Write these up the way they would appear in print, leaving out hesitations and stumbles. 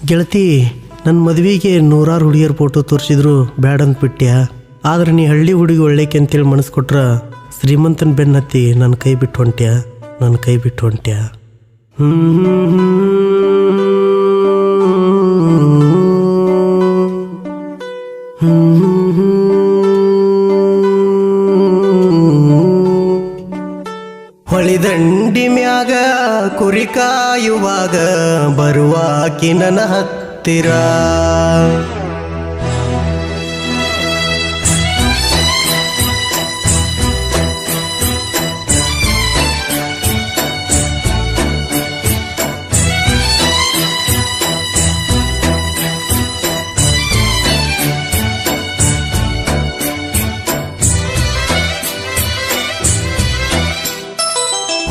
ಗೆಳತಿ, ನನ್ನ ಮದುವೆಗೆ ನೂರಾರು ಹುಡುಗಿಯರ ಫೋಟೋ ತೋರಿಸಿದ್ರು ಬ್ಯಾಡಂದ್ಬಿಟ್ಟ್ಯಾ. ಆದ್ರೆ ನೀ ಹಳ್ಳಿ ಹುಡುಗಿ ಒಳ್ಳೆಕೆ ಅಂತೇಳಿ ಮನಸ್ಸು ಕೊಟ್ರ ಶ್ರೀಮಂತನ ಬೆನ್ನತ್ತಿ ನನ್ನ ಕೈ ಬಿಟ್ಟು ಹೊಂಟ್ಯಾ, ನನ್ನ ಕೈ ಬಿಟ್ಟು ಹೊಂಟ್ಯಾ. ಹೊಳಿದಂಡಿ ಮ್ಯಾಗ ಕುರಿ ಕಾಯುವಾಗ ಬರುವಾಕಿ ನನ್ನ ಹತ್ತಿರ.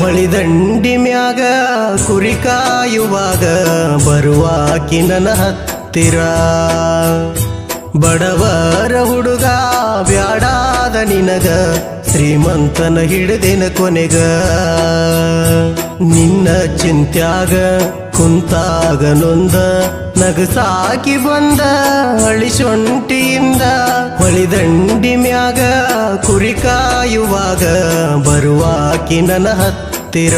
ಹೊಳಿದಂಡಿ ಮ್ಯಾಗ ಕುರಿ ಕಾಯುವಾಗ ಬರುವಾಕಿ ನನ್ನ ಹತ್ತಿರ. ಬಡವರ ಹುಡುಗ ಬ್ಯಾಡಾದ ನಿನಗ, ಶ್ರೀಮಂತನ ಹಿಡಿದಿನ ಕೊನೆಗ. ನಿನ್ನ ಚಿಂತ್ಯಾಗ ಕುಂತಾಗ ನೊಂದ ನಗಸಾಕಿ ಬಂದ ಅಳಿಸೊಂಟಿಯಿಂದ. ಹೊಳಿದಂಡಿ ಮ್ಯಾಗ ಕುರಿ ಕಾಯುವಾಗ ಬರುವಾಕಿ ನನ್ನ ಹತ್ತಿರ.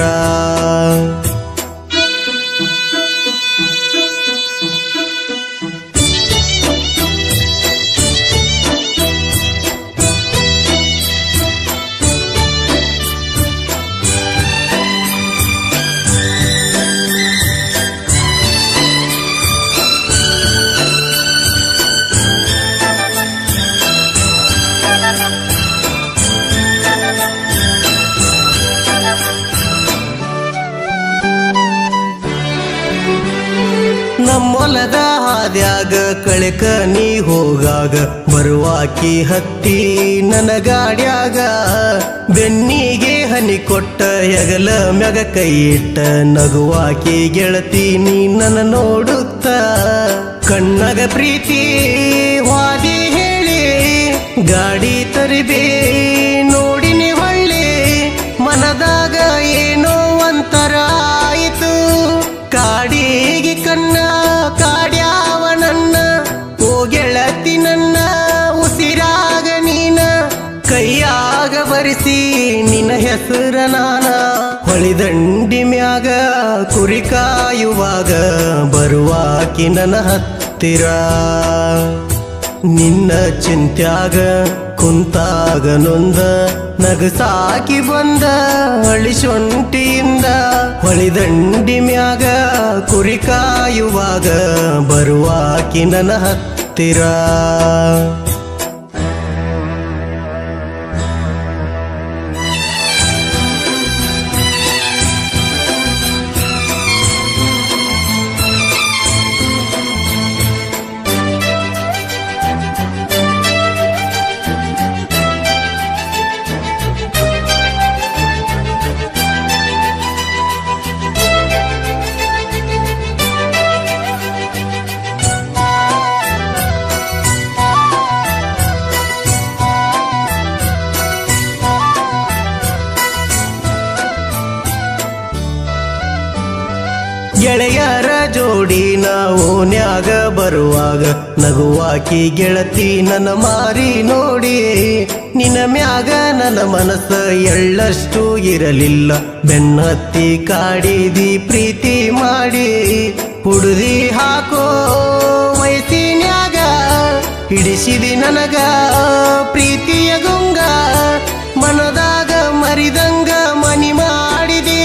ನಮ್ಮೊಲದ ಹಾದ್ಯಾಗ ಕಳೆಕ ನೀ ಹೋಗಾಗ ಬರುವಾಕಿ ಹತ್ತಿ ನನ್ನ ಗಾಡ್ಯಾಗ. ಬೆನ್ನಿಗೆ ಹನಿ ಕೊಟ್ಟ ಹೆಗಲ ಮ್ಯಾಗ ಕೈ ಇಟ್ಟ ನಗುವಾಕಿ ಗೆಳತಿ ನೀ ನನ್ನ ನೋಡುತ್ತ. ಕಣ್ಣಗ ಪ್ರೀತಿ ವಾದಿ ಹೇಳಿ ಗಾಡಿ ತರಿಬೇ ನೋಡಿನಿ ಹೊಳ್ಳಿ. ಮನದಾಗ ಏನೋ ಒಂಥರ ಆಯಿತು, ಕಾಡಿಗೆ ಕಣ್ಣ ಕಾಡ್ಯಾವ ನನ್ನ. ಓ ಗೆಳತಿ ನನ್ನ ಉಸಿರಾಗ ನೀನ, ಕೈಯಾಗ ಬರಿಸಿ ನಿನ್ನ ಹೆಸರ ನಾನ. ಹೊಳಿದಂಡಿ ಮ್ಯಾಗ ಕುರಿ ಕಾಯುವಾಗ ಬರುವಾಕಿ ನನ್ನ ಹತ್ತಿರ. ನಿನ್ನ ಚಿಂತ್ಯಾಗ ಕುಂತಾಗ ನೊಂದ ನಗಸಾಕಿ ಬಂದ ಅಳಿಸೊಂಟಿಯಿಂದ. ಹೊಳಿದಂಡಿ ಮ್ಯಾಗ ಕುರಿ ಕಾಯುವಾಗ ಬರುವಾಕಿ ನನ್ನ ಹತ್ತಿರ. ಗೆಳೆಯರ ಜೋಡಿ ನಾವು ಓನ್ಯಾಗ ಬರುವಾಗ ನಗುವಾಕಿ ಗೆಳತಿ ನನ್ನ ಮಾರಿ ನೋಡಿ. ನಿನ್ನ ಮ್ಯಾಗ ನನ್ನ ಮನಸ್ಸ ಎಳ್ಳಷ್ಟು ಇರಲಿಲ್ಲ, ಬೆನ್ನತ್ತಿ ಕಾಡಿದಿ ಪ್ರೀತಿ ಮಾಡಿ. ಹುಡುದಿ ಹಾಕೋ ವಯಸ್ಸಿನ್ಯಾಗ ಹಿಡಿಸಿದಿ ನನಗ ಪ್ರೀತಿಯ ಗುಂಗ. ಮನದಾಗ ಮರಿದಂಗ ಮನಿ ಮಾಡಿದೆ,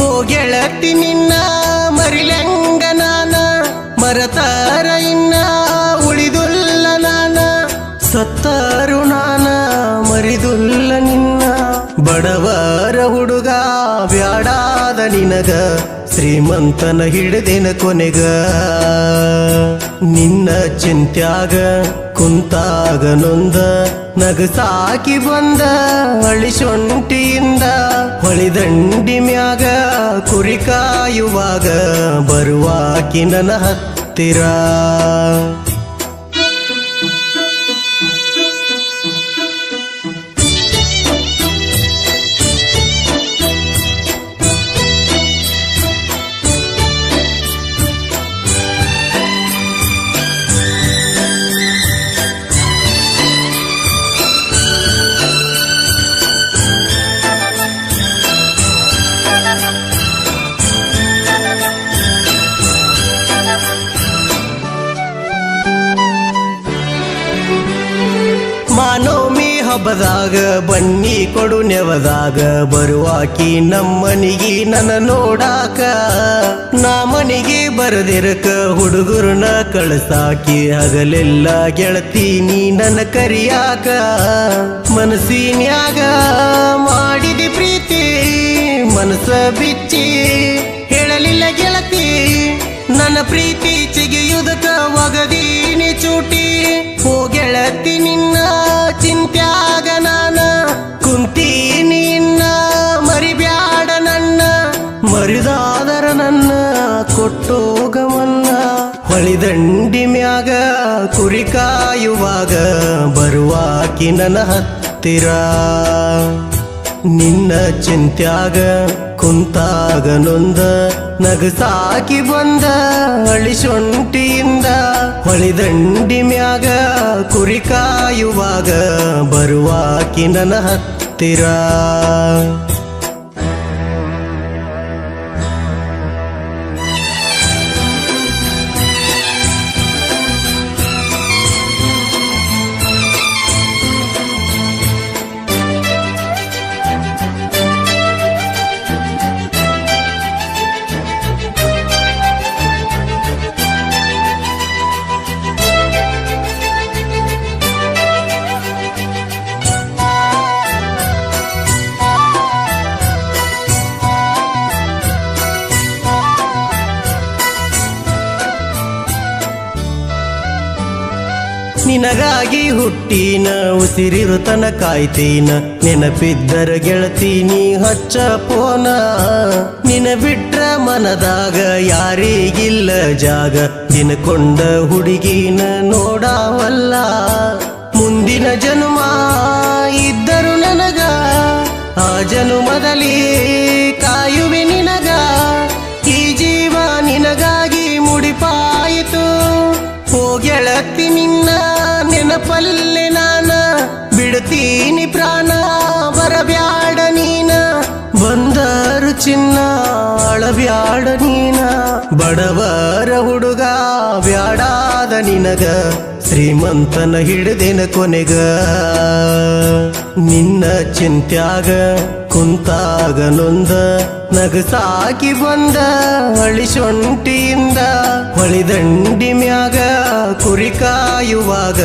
ಓ ಗೆಳತಿ ನಿನ್ನ ಮರಿಲೆಂಗ ನಾನ. ಮರತಾರ ಇನ್ನ ಉಳಿದುಲ್ಲ ನಾನ, ಸತ್ತಾರು ನಾನ ಮರಿದುಲ್ಲ ನಿನ್ನ. ಬಡವರ ಹುಡುಗ ಬ್ಯಾಡಾದ ನಿನಗ, ಶ್ರೀಮಂತನ ಹಿಡಿದಿನ ಕೊನೆಗ. ನಿನ್ನ ಚಿಂತ್ಯಾಗ ಕುಂತಾಗ ನೊಂದ ನಗಸಾಕಿ ಬಂದ ಅಳಿಸೊಂಟಿಯಿಂದ. ಹೊಳಿದಂಡಿ ಮ್ಯಾಗ ಕುರಿ ಕಾಯುವಾಗ ಬರುವಾಕಿ ನನ್ನ ಹತ್ತಿರ. ಹಬ್ಬದಾಗ ಬನ್ನಿ ಕೊಡು ನೆವದಾಗ ಬರುವಾಕಿ ನಮ್ಮನಿಗೆ ನನ್ನ ನೋಡಾಕ ನಾ ಮನಿಗೆ ಬರದಿರಕ ಹುಡುಗರನ್ನ ಕಳಸಾಕಿ ಹಗಲೆಲ್ಲ ಗೆಳತೀನಿ ನನ್ನ ಕರಿಯಾಕ ಮನಸ್ಸಿನ್ಯಾಗ ಮಾಡಿದಿ ಪ್ರೀತಿ ಮನಸ್ಸ ಬಿಚ್ಚಿ ಹೇಳಲಿಲ್ಲ ಗೆಳತಿ ನನ್ನ ಪ್ರೀತಿ ಚಿಗಿಯುದಕ ಒಗದೀನಿ ಚೂಟಿ ಹೋ ಗೆಳತಿ ನಿನ್ನ ಚಿಂತ್ಯಾಗ ನಾನ ಕುಂತೀನಿ ಇನ್ನ ಮರಿಬ್ಯಾಡ ನನ್ನ ಮರಿದಾದರ ನನ್ನ ಕೊಟ್ಟೋಗಮನ್ನ ಹೊಳಿದಂಡಿ ಮ್ಯಾಗ ಕುರಿ ಕಾಯುವಾಗ ಬರುವಾಕಿ ನನ್ನ ಹತ್ತಿರ ನಿನ್ನ ಚಿಂತ್ಯಾಗ ಕುಂತಾಗ ನೊಂದ ನಗಸಾಕಿ ಬಂದ ಅಳಿಸೊಂಟಿಯಿಂದ ಹೊಳಿದಂಡಿ ಮ್ಯಾಗ ಕುರಿ ಕಾಯುವಾಗ ಬರುವಾಕಿ ನನ್ನ ಹತ್ತಿರ ನಿನಗಾಗಿ ಹುಟ್ಟಿನ ಉಸಿರಿರುತನ ಕಾಯ್ತೀನ ನೆನಪಿದ್ದರ ಗೆಳತೀನಿ ಹಚ್ಚ ಪೋನ ನಿನ ಬಿಟ್ರ ಮನದಾಗ ಯಾರಿಗಿಲ್ಲ ಜಾಗ ದಿನಕೊಂಡ ಹುಡುಗಿನ ನೋಡಾವಲ್ಲ ಮುಂದಿನ ಜನುಮ ಇದ್ದರು ನನಗ ಆ ಜನುಮದಲ್ಲಿ ಕಾಯುವೆ ನಿನಗ ಈ ಜೀವ ನಿನಗಾಗಿ ಮುಡಿಪಾಯಿತು ಹೋ ಗೆಳತಿ ನಿನ್ನ ನೆನಪಲ್ಲೆ ನಾನ ಬಿಡ್ತೀನಿ ಪ್ರಾಣ ಬರಬ್ಯಾಡ ನೀನ ಬಂದರು ಚಿನ್ನ ಅಳಬ್ಯಾಡ ನೀನ ಬಡವರ ಹುಡುಗ ಬ್ಯಾಡಾದ ನಿನಗ ಶ್ರೀಮಂತನ ಹಿಡಿದಿನ ಕೊನೆಗ ನಿನ್ನ ಚಿಂತ್ಯಾಗ ಕುಂತಾಗ ನೊಂದ ನಗಸಾಕಿ ಬಂದ ಅಳಿಸೊಂಟಿಯಿಂದ ಹೊಳಿದಂಡಿ ಮ್ಯಾಗ ಕುರಿ ಕಾಯುವಾಗ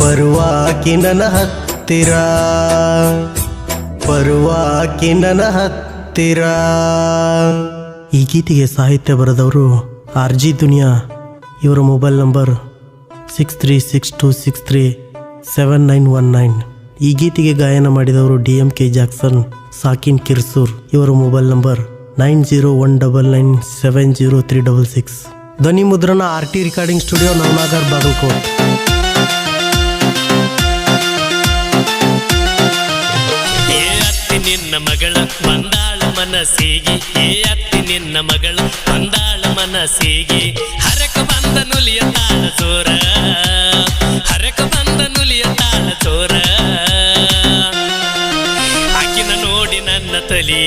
ಬರುವಾಕಿ ನನ್ನ ಹತ್ತಿರ ಬರುವಾಕಿ ನನ್ನ ಹತ್ತಿರ. ಈ ಗೀತೆಗೆ ಸಾಹಿತ್ಯ ಬರೆದವರು RG ದುನಿಯಾ. ಇವರ ಮೊಬೈಲ್ ನಂಬರ್ 6362637919. ಈ ಗೀತೆಗೆ ಗಾಯನ ಮಾಡಿದವರು DMK ಜಾಕ್ಸನ್, ಸಾಕಿನ್ ಕಿರ್ಸೂರ್. ಇವರ ಮೊಬೈಲ್ ನಂಬರ್ 9019970366. ಧ್ವನಿ ಮುದ್ರಣ RT ರೆಕಾರ್ಡಿಂಗ್ ಸ್ಟುಡಿಯೋ, ನವನಾಗರ್, ಬಾಗಲಕೋಟ್. ನಿನ್ನ ಮಗಳ ಬಂದಾಳ ಮನಸ್ಸಿಗೆ, ಅತ್ತಿ ನಿನ್ನ ಮಗಳು ಬಂದಾಳ ಮನಸ್ಸಿಗೆ, ಹರಕ ಬಂದ ನುಲಿಯ ತಾಳ ಚೋರ, ಹರಕ ಬಂದ ನುಲಿಯ ತಾಳ ಚೋರ. ಆಕಿನ ನೋಡಿ ನನ್ನ ತಲಿ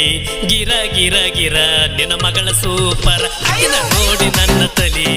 ಗಿರ ಗಿರ ಗಿರ, ನಿನ್ನ ಮಗಳ ಸೂಪರ್. ಆಕಿನ ನೋಡಿ ನನ್ನ ತಲಿ